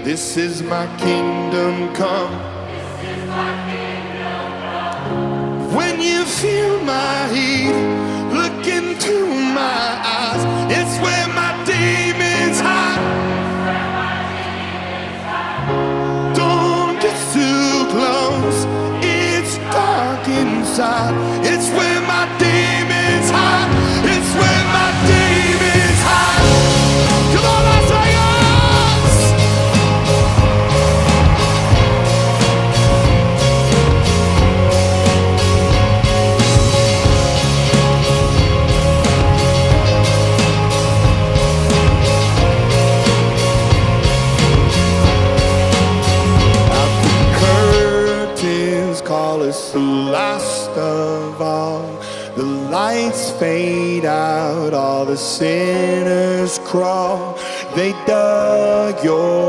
This is my kingdom come. When you feel my heat, look into my eyes. It's where my demons hide. Don't get too close, it's dark inside. It's where my demons hide. It's where my demons hide. Come on, Las Vegas! Call us the last of all. The lights fade out, all the sinners crawl. They dug your